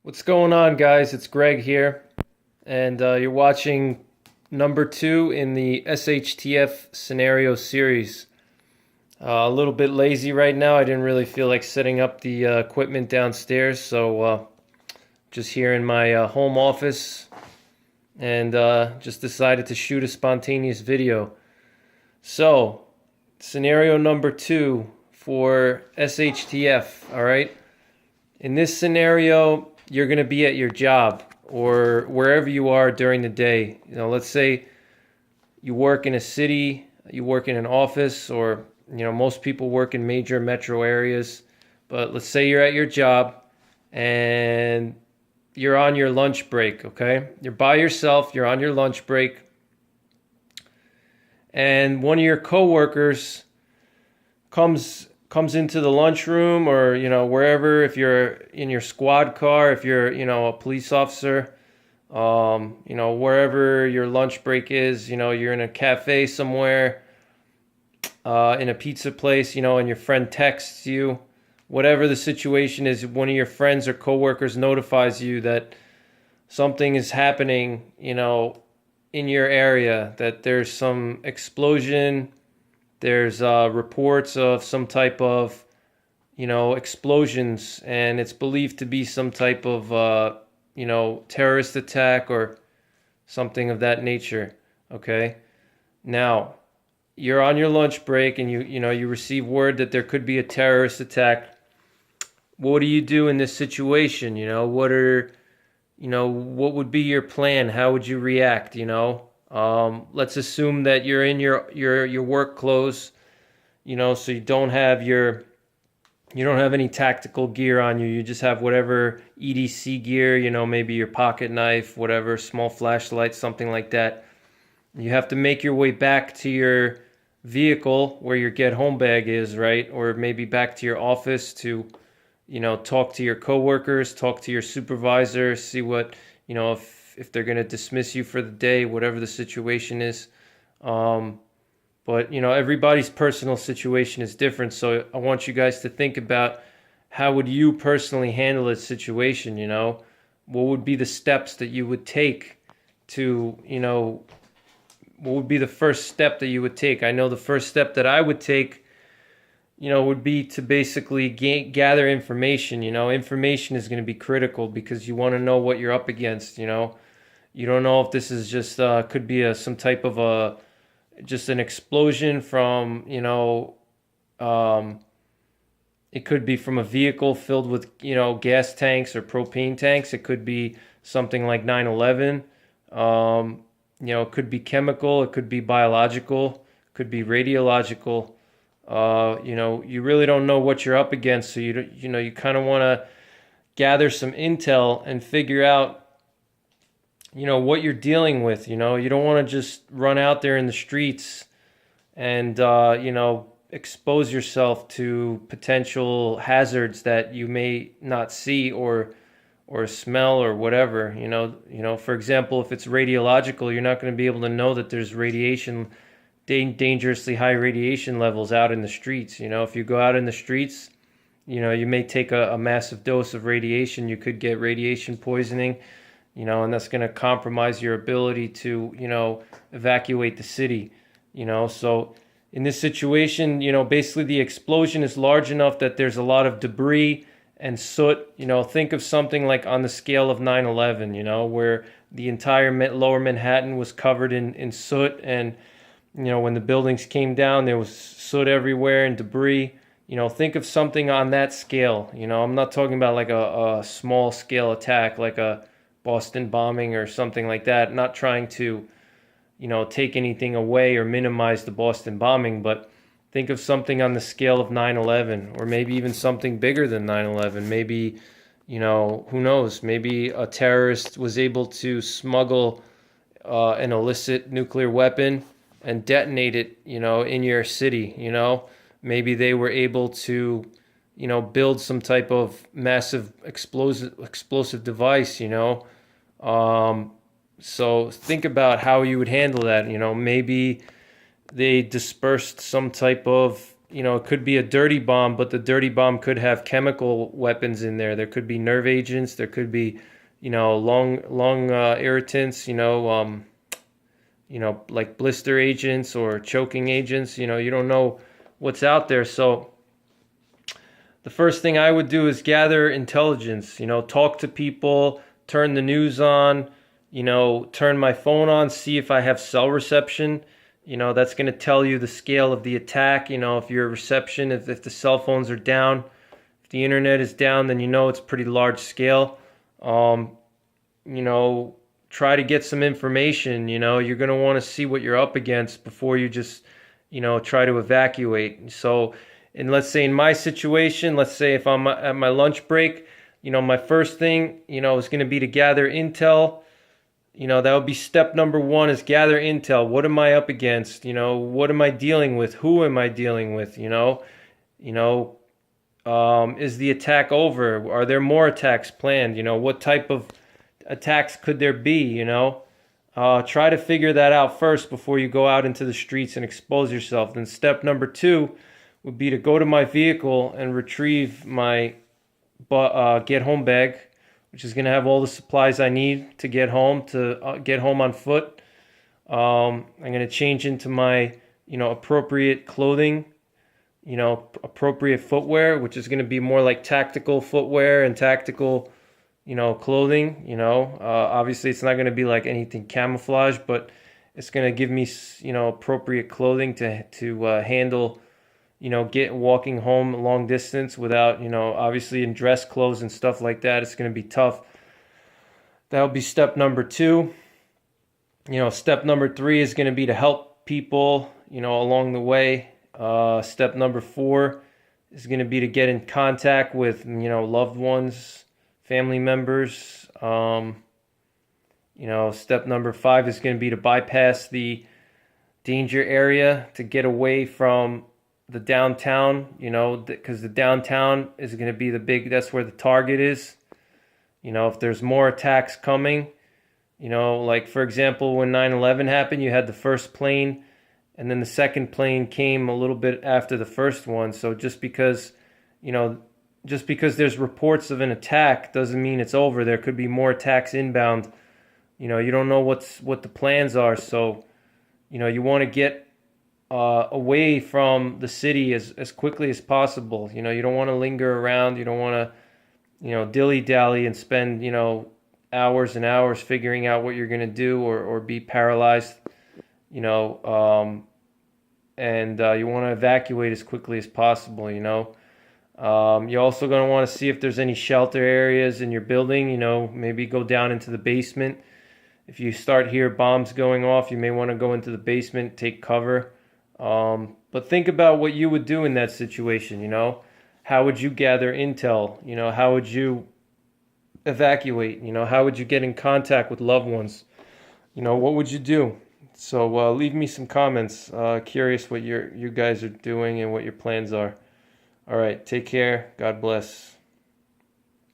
What's going on, guys? It's Greg here, and you're watching number 2 in the SHTF Scenario series. A little bit lazy right now. I didn't really feel like setting up the equipment downstairs, so just here in my home office, and just decided to shoot a spontaneous video. So, scenario number 2 for SHTF, all right? In this scenario, you're going to be at your job or wherever you are during the day. Let's say you work in a city, you work in an office, or most people work in major metro areas. But let's say you're at your job and you're on your lunch break, okay? You're by yourself, you're on your lunch break, and one of your coworkers comes into the lunchroom, or wherever, if you're in your squad car, if you're a police officer, wherever your lunch break is, you're in a cafe somewhere, in a pizza place, and your friend texts you. Whatever the situation is, one of your friends or coworkers notifies you that something is happening, in your area, that there's some explosion. There's reports of some type of, explosions, and it's believed to be some type of, terrorist attack or something of that nature. Okay. Now, you're on your lunch break, and you receive word that there could be a terrorist attack. What do you do in this situation? What would be your plan? How would you react? Let's assume that you're in your work clothes, so you don't have any tactical gear on you. You just have whatever EDC gear, maybe your pocket knife, whatever, small flashlight, something like that. You have to make your way back to your vehicle where your get home bag is, right? Or maybe back to your office to, talk to your coworkers, talk to your supervisor, see what, if they're going to dismiss you for the day, whatever the situation is. But everybody's personal situation is different, so I want you guys to think about, how would you personally handle this situation? What would be the steps that you would take to, what would be the first step that you would take? I know the first step that I would take, would be to basically gather information. Information is going to be critical because you want to know what you're up against. You don't know if this is just could be some type of just an explosion from, it could be from a vehicle filled with, gas tanks or propane tanks. It could be something like 9/11. It could be chemical, it could be biological, it could be radiological. You really don't know what you're up against, so you kind of want to gather some intel and figure out, what you're dealing with. You don't want to just run out there in the streets and expose yourself to potential hazards that you may not see or smell or whatever. For example, if it's radiological, you're not going to be able to know that there's radiation, dangerously high radiation levels out in the streets. If you go out in the streets, you may take a massive dose of radiation. You could get radiation poisoning, and that's going to compromise your ability to, evacuate the city. So in this situation, basically the explosion is large enough that there's a lot of debris and soot. Think of something like on the scale of 9/11, where the entire lower Manhattan was covered in soot, and when the buildings came down, there was soot everywhere and debris. Think of something on that scale. I'm not talking about like a small scale attack, like a Boston bombing or something like that. Not trying to, take anything away or minimize the Boston bombing, but think of something on the scale of 9/11, or maybe even something bigger than 9/11. Maybe, who knows? Maybe a terrorist was able to smuggle an illicit nuclear weapon and detonate it, in your city. Maybe they were able to, build some type of massive explosive device. So think about how you would handle that. Maybe they dispersed some type of, it could be a dirty bomb, but the dirty bomb could have chemical weapons in there. There could be nerve agents. There could be, lung irritants. Like blister agents or choking agents. You don't know what's out there. So the first thing I would do is gather intelligence. Talk to people, turn the news on. Turn my phone on, see if I have cell reception. That's going to tell you the scale of the attack. If your reception, if the cell phones are down, if the internet is down, then it's pretty large scale. Try to get some information. You're going to want to see what you're up against before you just, try to evacuate. So, and let's say in my situation, let's say if I'm at my lunch break, my first thing, is going to be to gather intel. That would be step number one, is gather intel. What am I up against? What am I dealing with? Who am I dealing with? Is the attack over? Are there more attacks planned? What type of attacks could there be? Try to figure that out first before you go out into the streets and expose yourself. Then step number two would be to go to my vehicle and retrieve my get home bag, which is going to have all the supplies I need to get home, on foot. I'm going to change into my, appropriate clothing, appropriate footwear, which is going to be more like tactical footwear and tactical, clothing. Obviously it's not going to be like anything camouflage, but it's going to give me, appropriate clothing to handle, walking home a long distance without, obviously in dress clothes and stuff like that. It's going to be tough. That'll be step number two. Step number three is going to be to help people, along the way. Step number four is going to be to get in contact with, loved ones, family members. Step number five is going to be to bypass the danger area to get away from the downtown, because the downtown is going to be that's where the target is. If there's more attacks coming, like for example, when 9/11 happened, you had the first plane and then the second plane came a little bit after the first one. So just because there's reports of an attack doesn't mean it's over. There could be more attacks inbound. You don't know what the plans are. So, you want to get away from the city as quickly as possible. You don't want to linger around. You don't want to, dilly-dally and spend, hours and hours figuring out what you're going to do or be paralyzed, and you want to evacuate as quickly as possible, You're also going to want to see if there's any shelter areas in your building, maybe go down into the basement. If you start hear bombs going off, you may want to go into the basement, take cover. But think about what you would do in that situation, How would you gather intel? How would you evacuate? How would you get in contact with loved ones? What would you do? So leave me some comments. Curious what you guys are doing and what your plans are. All right, take care. God bless.